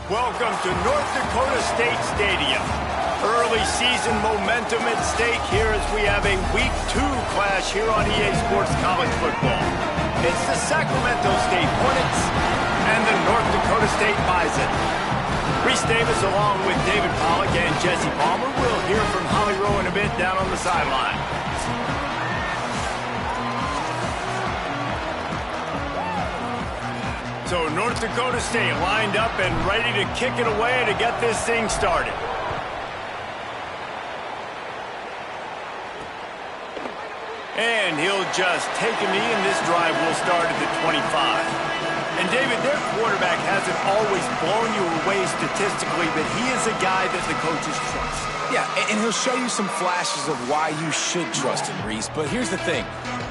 Welcome to North Dakota State Stadium. Early season momentum at stake here as we have a Week 2 clash here on EA Sports College Football. It's the Sacramento State Hornets and the North Dakota State Bison. Reese Davis along with David Pollack and Jesse Palmer. We'll hear from Holly Rowe in a bit down on the sideline. So North Dakota State lined up and ready to kick it away to get this thing started. And he'll just take a knee, and this drive will start at the 25. And, David, their quarterback hasn't always blown you away statistically, but he is a guy that the coaches trust. Yeah, and he'll show you some flashes of why you should trust him, Reese. But here's the thing.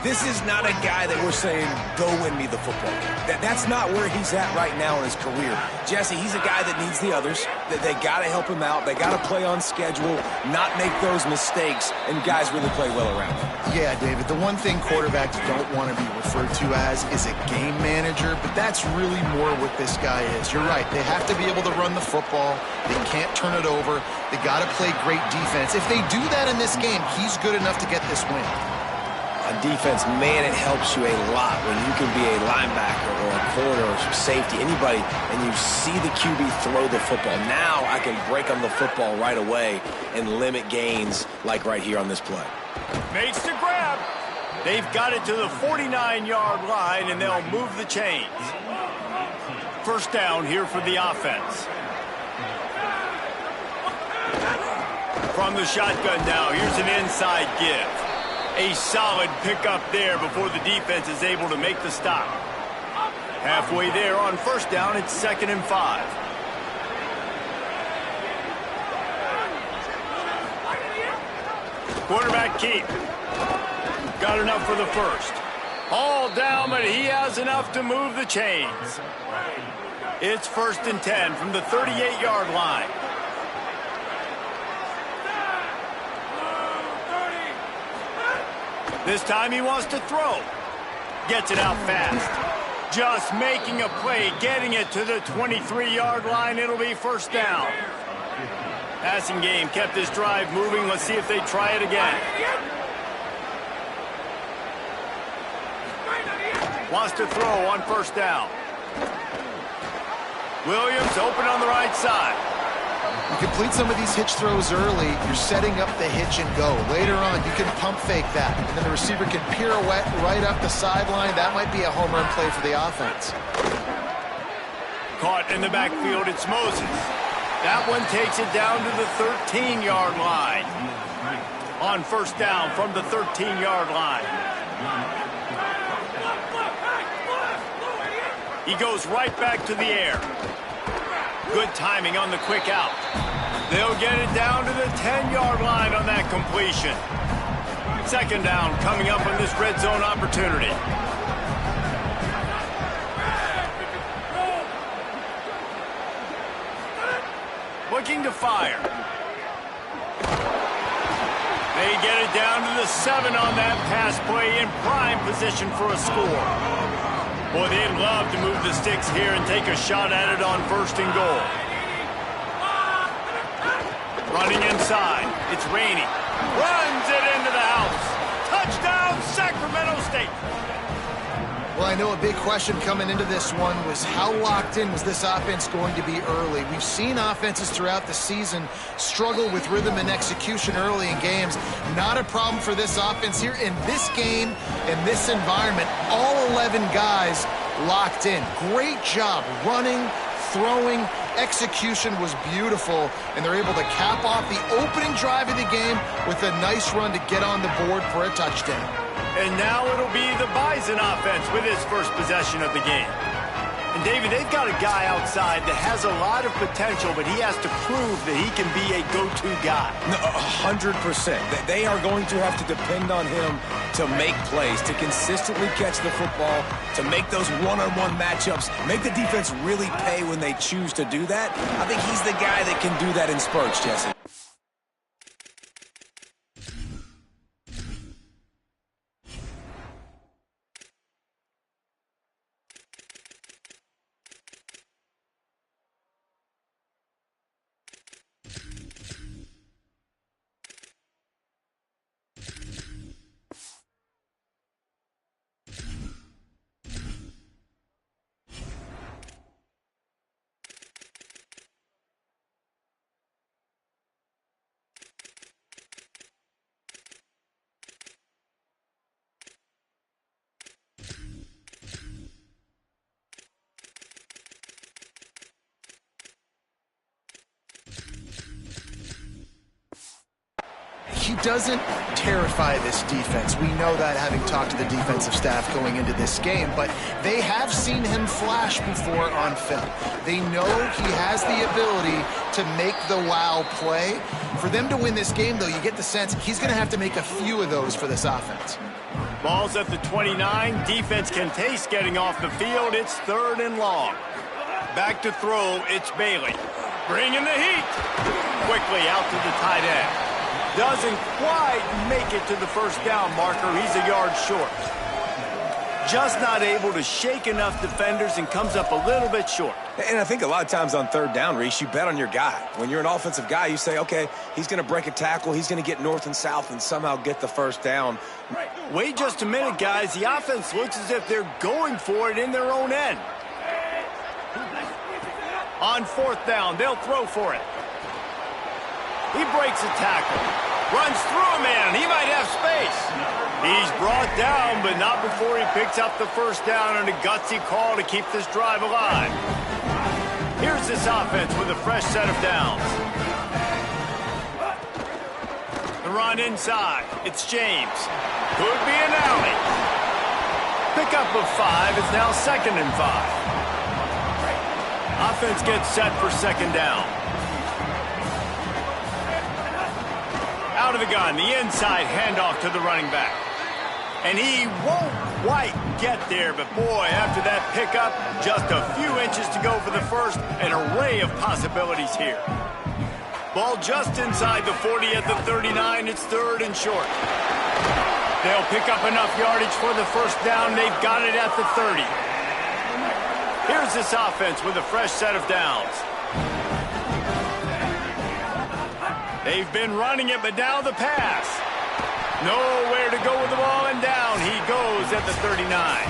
This is not a guy that we're saying, go win me the football game. That's not where he's at right now in his career. Jesse, he's a guy that needs the others. That they got to help him out. They got to play on schedule, not make those mistakes, and guys really play well around him. Yeah, David, the one thing quarterbacks don't want to be referred to as is a game manager, but that's really more what this guy is. You're right. They have to be able to run the football. They can't turn it over. They got to play great defense. If they do that in this game, he's good enough to get this win. On defense, man, it helps you a lot when you can be a linebacker or a corner or safety, anybody, and you see the QB throw the football. Now I can break on the football right away and limit gains like right here on this play. Makes the grab. They've got it to the 49-yard line, and they'll move the chains. First down here for the offense. From the shotgun now, here's an inside give. A solid pickup there before the defense is able to make the stop. Halfway there on first down, it's 2nd and 5. Quarterback keep. Got enough for the first. All down, but he has enough to move the chains. It's 1st and 10 from the 38-yard line. This time he wants to throw. Gets it out fast. Just making a play, getting it to the 23-yard line. It'll be first down. Passing game kept this drive moving. Let's see if they try it again. Wants to throw on first down. Williams open on the right side. You complete some of these hitch throws early, you're setting up the hitch and go. Later on, you can pump fake that, and then the receiver can pirouette right up the sideline. That might be a home run play for the offense. Caught in the backfield, it's Moses. That one takes it down to the 13-yard line. On first down from the 13-yard line. He goes right back to the air. Good timing on the quick out. They'll get it down to the 10-yard line on that completion. 2nd down coming up on this red zone opportunity. Looking to fire. They get it down to the 7 on that pass play, in prime position for a score. Boy, they'd love to move the sticks here and take a shot at it on 1st and goal. Running inside. It's Rainey. Runs it into the house. Touchdown, Sacramento State. Well, I know a big question coming into this one was how locked in was this offense going to be early? We've seen offenses throughout the season struggle with rhythm and execution early in games. Not a problem for this offense here in this game, in this environment. All 11 guys locked in. Great job running, throwing. Execution was beautiful, and they're able to cap off the opening drive of the game with a nice run to get on the board for a touchdown. And now it'll be the Bison offense with his first possession of the game. And, David, they've got a guy outside that has a lot of potential, but he has to prove that he can be a go-to guy. 100%. They are going to have to depend on him to make plays, to consistently catch the football, to make those one-on-one matchups, make the defense really pay when they choose to do that. I think he's the guy that can do that in spurts, Jesse. doesn't terrify this defense. We know that, having talked to the defensive staff going into this game, but they have seen him flash before on film. They know he has the ability to make the wow play. For them to win this game, though, you get the sense he's going to have to make a few of those for this offense. Ball's at the 29. Defense can taste getting off the field. It's 3rd and long. Back to throw, it's Bailey. Bringing the heat. Quickly out to the tight end. Doesn't quite make it to the first down marker. He's a yard short. Just not able to shake enough defenders and comes up a little bit short. And I think a lot of times on 3rd down, Reese, you bet on your guy. When you're an offensive guy, you say, okay, he's going to break a tackle, he's going to get north and south and somehow get the first down. Wait just a minute, guys. The offense looks as if they're going for it in their own end. On 4th down, they'll throw for it. He breaks a tackle. Runs through a man. He might have space. He's brought down, but not before he picks up the first down on a gutsy call to keep this drive alive. Here's this offense with a fresh set of downs. The run inside. It's James. Could be an alley. Pickup of 5 is now 2nd and 5. Offense gets set for 2nd down. Out of the gun, the inside handoff to the running back. And he won't quite get there, but boy, after that pickup, just a few inches to go for the first. An array of possibilities here. Ball just inside the 40 at the 39. It's 3rd and short. They'll pick up enough yardage for the first down. They've got it at the 30. Here's this offense with a fresh set of downs. They've been running it, but now the pass. Nowhere to go with the ball, and down he goes at the 39.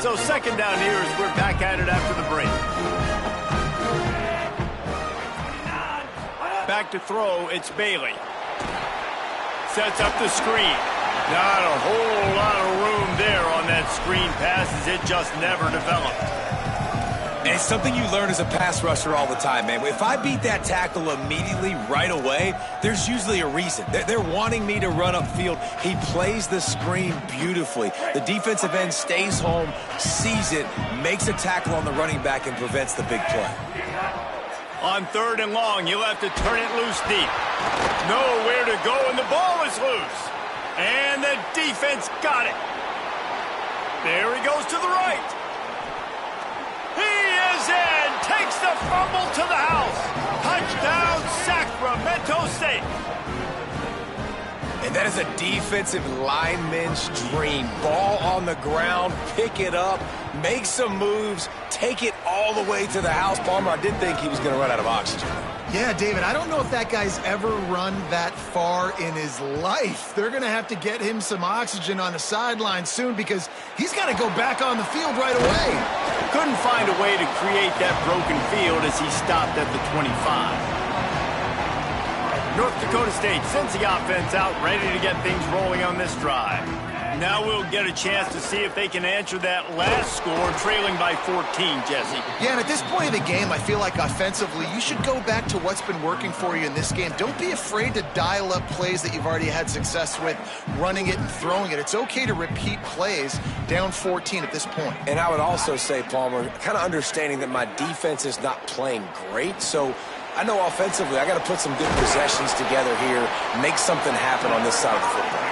So 2nd down here as we're back at it after the break. Back to throw, it's Bailey. Sets up the screen. Not a whole lot of room there on that screen pass as it just never developed. And it's something you learn as a pass rusher all the time, man. If I beat that tackle immediately, right away, there's usually a reason. They're wanting me to run upfield. He plays the screen beautifully. The defensive end stays home, sees it, makes a tackle on the running back, and prevents the big play. On 3rd and long, you'll have to turn it loose deep. Nowhere to go, and the ball is loose. And the defense got it. There he goes to the right. He is in. Takes the fumble to the house. Touchdown, Sacramento State. And that is a defensive lineman's dream. Ball on the ground, pick it up, make some moves, take it all the way to the house. Palmer, I did think he was going to run out of oxygen. Yeah, David, I don't know if that guy's ever run that far in his life. They're going to have to get him some oxygen on the sideline soon because he's got to go back on the field right away. Couldn't find a way to create that broken field as he stopped at the 25. North Dakota State sends the offense out, ready to get things rolling on this drive. Now we'll get a chance to see if they can answer that last score, trailing by 14, Jesse. Yeah, and at this point of the game, I feel like offensively, you should go back to what's been working for you in this game. Don't be afraid to dial up plays that you've already had success with, running it and throwing it. It's okay to repeat plays down 14 at this point. And I would also say, Palmer, kind of understanding that my defense is not playing great, so I know offensively I got to put some good possessions together here, make something happen on this side of the football.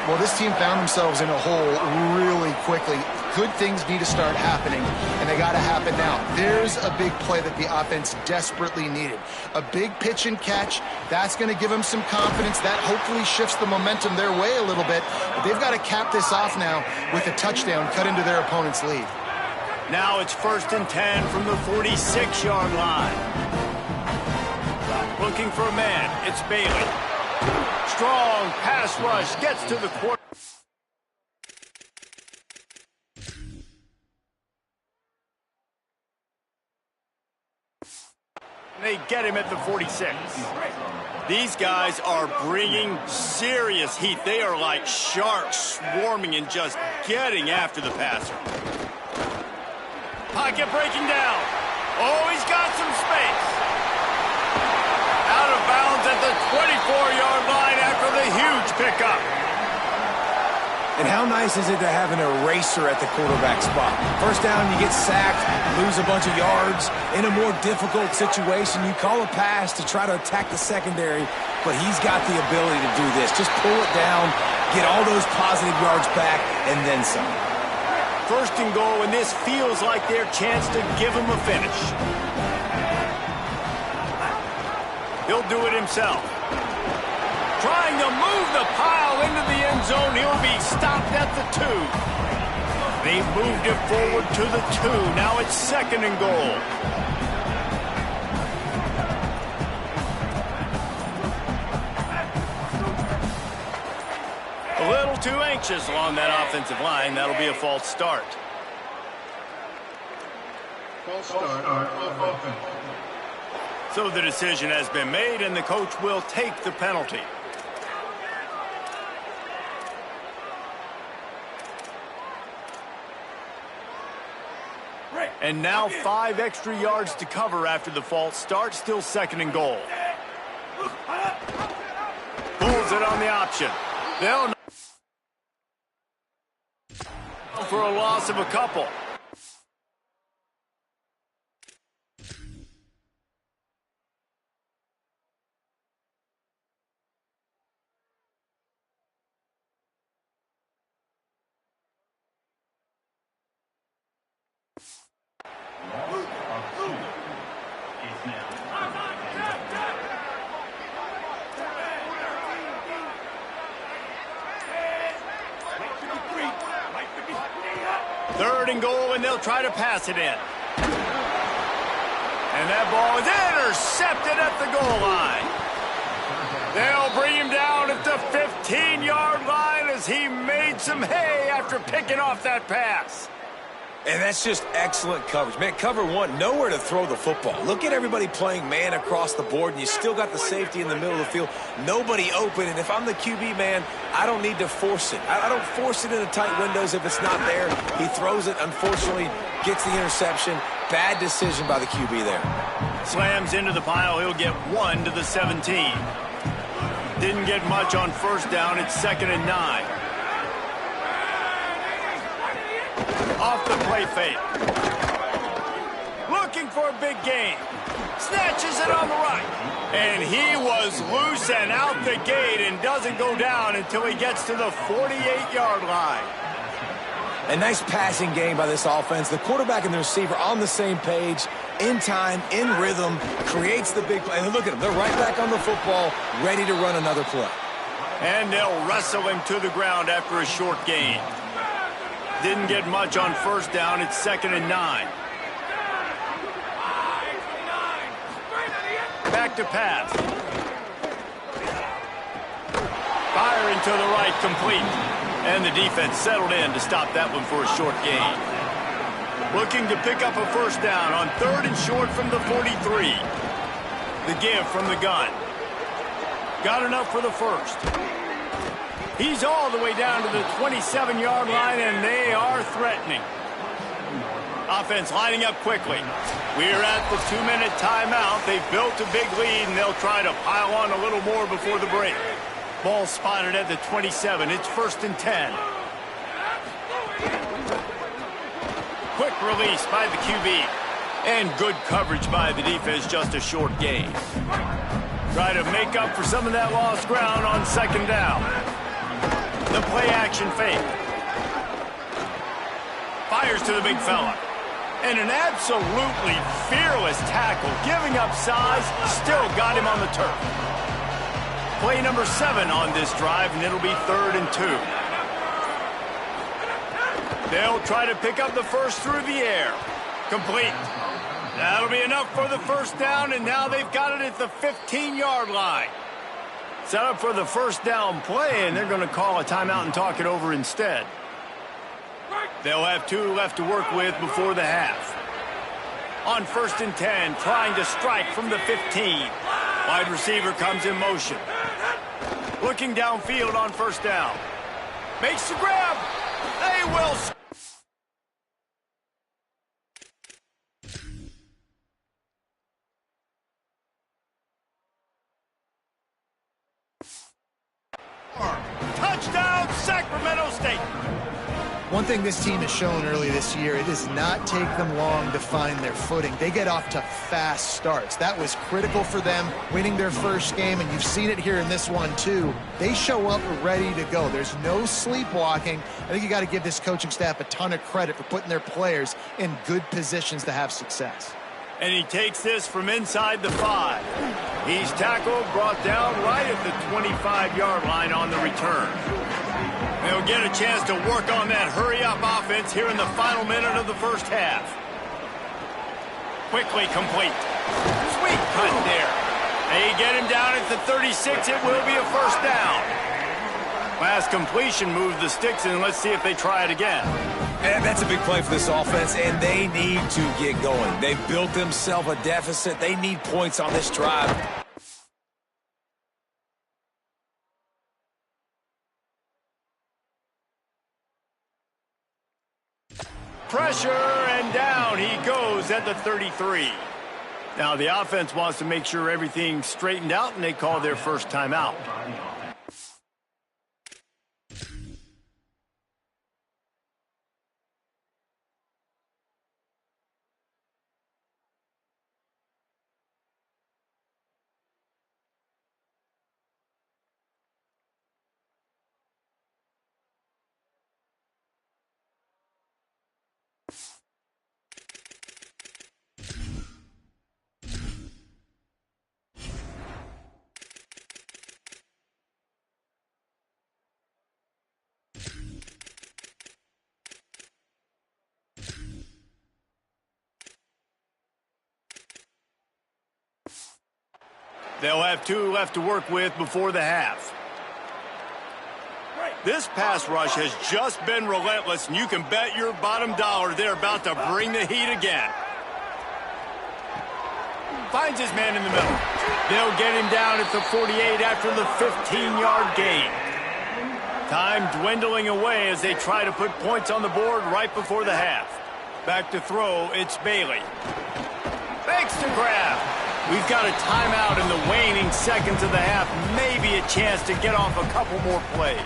Well, this team found themselves in a hole really quickly. Good things need to start happening, and they got to happen now. There's a big play that the offense desperately needed. A big pitch and catch. That's going to give them some confidence. That hopefully shifts the momentum their way a little bit. But they've got to cap this off now with a touchdown cut into their opponent's lead. Now it's 1st and 10 from the 46-yard line. Looking for a man. It's Bailey. Strong pass rush gets to the quarter. They get him at the 46. These guys are bringing serious heat. They are like sharks swarming and just getting after the passer. Pocket breaking down. Oh, he's got some space. Out of bounds at the 24-yard line after the huge pickup. And how nice is it to have an eraser at the quarterback spot? First down, you get sacked, lose a bunch of yards. In a more difficult situation, you call a pass to try to attack the secondary, but he's got the ability to do this. Just pull it down, get all those positive yards back, and then some. First and goal, and this feels like their chance to give him a finish. He'll do it himself. Trying to move the pile into the end zone. He'll be stopped at the 2. They moved it forward to the 2. Now it's second and goal. A little too anxious along that offensive line. That'll be a false start. False start. So the decision has been made, and the coach will take the penalty. And now 5 extra yards to cover after the false start. Still second and goal. Pulls it on the option. They'll for a loss of a couple. Third and goal, and they'll try to pass it in. And that ball is intercepted at the goal line. They'll bring him down at the 15-yard line as he made some hay after picking off that pass. And that's just excellent coverage. Man, cover one, nowhere to throw the football. Look at everybody playing man across the board, and you still got the safety in the middle of the field. Nobody open, and if I'm the QB, man, I don't need to force it. I don't force it into tight windows if it's not there. He throws it, unfortunately, gets the interception. Bad decision by the QB there. Slams into the pile. He'll get 1 to the 17. Didn't get much on first down. It's second and 9. Off the play fake. Looking for a big gain. Snatches it on the right. And he was loose and out the gate and doesn't go down until he gets to the 48-yard line. A nice passing game by this offense. The quarterback and the receiver on the same page, in time, in rhythm, creates the big play. And look at them. They're right back on the football, ready to run another play. And they'll wrestle him to the ground after a short gain. Didn't get much on first down. It's second and 9. Back to pass. Firing to the right, complete. And the defense settled in to stop that one for a short gain. Looking to pick up a first down on third and short from the 43. The give from the gun. Got enough for the first. He's all the way down to the 27-yard line, and they are threatening. Offense lining up quickly. We're at the 2-minute timeout. They've built a big lead, and they'll try to pile on a little more before the break. Ball spotted at the 27. It's first and 10. Quick release by the QB. And good coverage by the defense, just a short gain. Try to make up for some of that lost ground on second down. The play-action fake. Fires to the big fella. And an absolutely fearless tackle. Giving up size, still got him on the turf. Play number 7 on this drive, and it'll be third and 2. They'll try to pick up the first through the air. Complete. That'll be enough for the first down, and now they've got it at the 15-yard line. Set up for the first down play, and they're going to call a timeout and talk it over instead. They'll have 2 left to work with before the half. On 1st and 10, trying to strike from the 15. Wide receiver comes in motion. Looking downfield on 1st down. Makes the grab. They will. Touchdown, Sacramento State. One thing this team has shown early this year, it does not take them long to find their footing. They get off to fast starts. That was critical for them winning their first game, and you've seen it here in this one too. They show up ready to go. There's no sleepwalking. I think you got to give this coaching staff a ton of credit for putting their players in good positions to have success. And he takes this from inside the 5. He's tackled, brought down right at the 25-yard line on the return. They'll get a chance to work on that hurry-up offense here in the final minute of the first half. Quickly complete. Sweet cut there. They get him down at the 36. It will be a first down. Last completion moved the sticks, and let's see if they try it again. And that's a big play for this offense, and they need to get going. They've built themselves a deficit. They need points on this drive. Pressure, and down he goes at the 33. Now the offense wants to make sure everything's straightened out, and they call their first timeout. They'll have 2 left to work with before the half. This pass rush has just been relentless, and you can bet your bottom dollar they're about to bring the heat again. Finds his man in the middle. They'll get him down at the 48 after the 15-yard gain. Time dwindling away as they try to put points on the board right before the half. Back to throw, it's Bailey. Makes the grab. We've got a timeout in the waning seconds of the half. Maybe a chance to get off a couple more plays.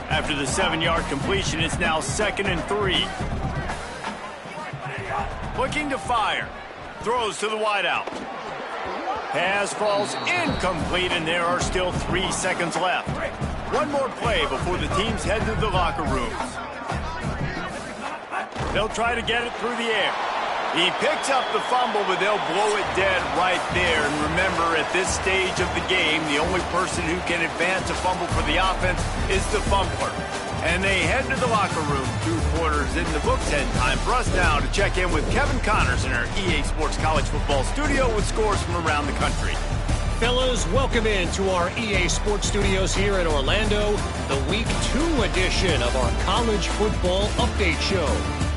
After the 7-yard completion, it's now 2nd and 3. Looking to fire. Throws to the wideout. Pass falls incomplete, and there are still 3 seconds left. One more play before the teams head to the locker rooms. They'll try to get it through the air. He picks up the fumble, but they'll blow it dead right there. And remember, at this stage of the game, the only person who can advance a fumble for the offense is the fumbler. And they head to the locker room. 2 quarters in the books, and time for us now to check in with Kevin Connors in our EA Sports College Football studio with scores from around the country. Fellas, welcome in to our EA Sports Studios here in Orlando, the Week 2 edition of our College Football Update Show.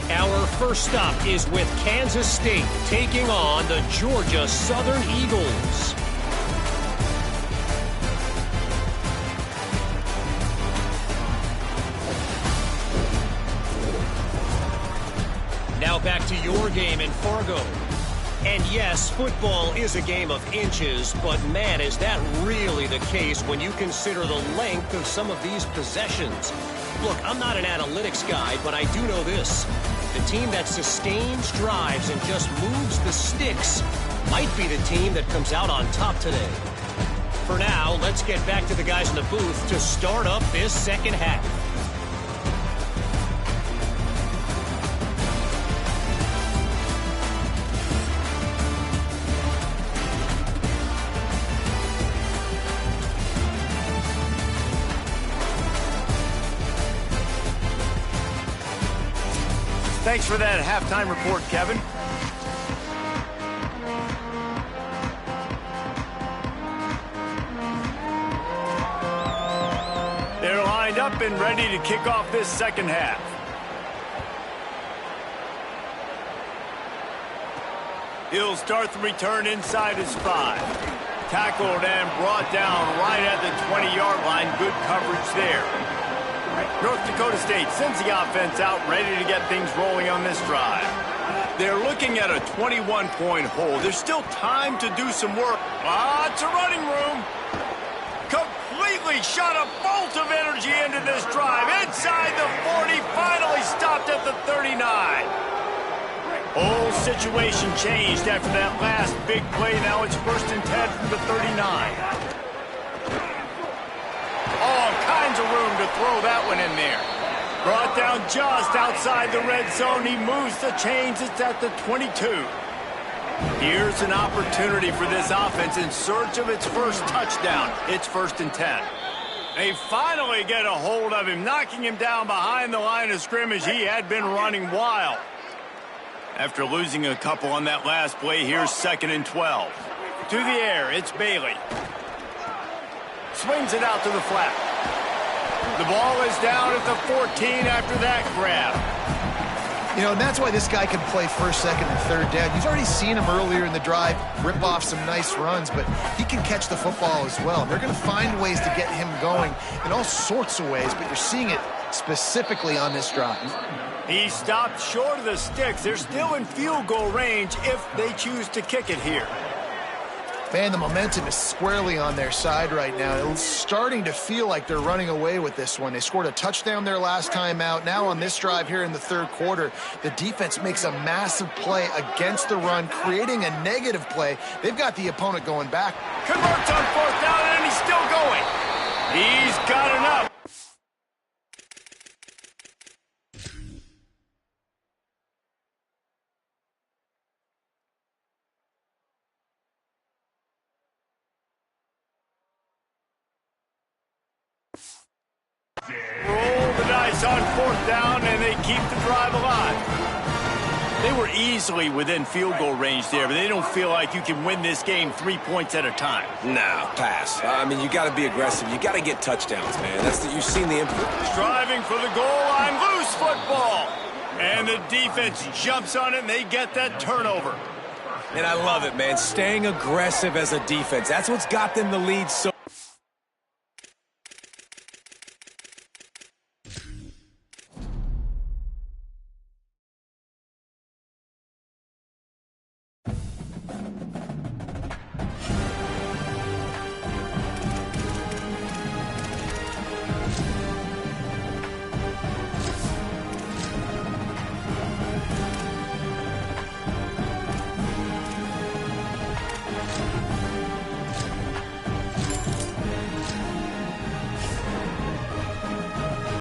Our first stop is with Kansas State taking on the Georgia Southern Eagles. Now back to your game in Fargo. And yes, football is a game of inches, but man, is that really the case when you consider the length of some of these possessions. Look, I'm not an analytics guy, but I do know this. The team that sustains drives and just moves the sticks might be the team that comes out on top today. For now, let's get back to the guys in the booth to start up this second half. Thanks for that halftime report, Kevin. They're lined up and ready to kick off this second half. He'll start the return inside his 5. Tackled and brought down right at the 20-yard line. Good coverage there. North Dakota State sends the offense out, ready to get things rolling on this drive. They're looking at a 21-point hole. There's still time to do some work. Lots of running room. Completely shot a bolt of energy into this drive. Inside the 40, finally stopped at the 39. Whole situation changed after that last big play. Now it's 1st and 10 from the 39. All kinds of room to throw that one in there. Brought down just outside the red zone. He moves the chains. It's at the 22. Here's an opportunity for this offense in search of its first touchdown. It's 1st and 10. They finally get a hold of him, knocking him down behind the line of scrimmage. He had been running wild. After losing a couple on that last play, here's 2nd and 12. To the air, it's Bailey. Swings it out to the flat. The ball is down at the 14 after that grab. You know, and that's why this guy can play 1st, 2nd, and 3rd down. You've already seen him earlier in the drive rip off some nice runs, but he can catch the football as well. They're going to find ways to get him going in all sorts of ways, but you're seeing it specifically on this drive. He stopped short of the sticks. They're still in field goal range if they choose to kick it here. Man, the momentum is squarely on their side right now. It's starting to feel like they're running away with this one. They scored a touchdown their last time out. Now on this drive here in the 3rd quarter, the defense makes a massive play against the run, creating a negative play. They've got the opponent going back. Converts on 4th down, and he's still going. He's got enough. Roll the dice on 4th down, and they keep the drive alive. They were easily within field goal range there, but they don't feel like you can win this game 3 points at a time. No, pass. I mean, you got to be aggressive. You got to get touchdowns, man. You've seen the input. Striving for the goal line, loose football. And the defense jumps on it, and they get that turnover. And I love it, man. Staying aggressive as a defense. That's what's got them the lead so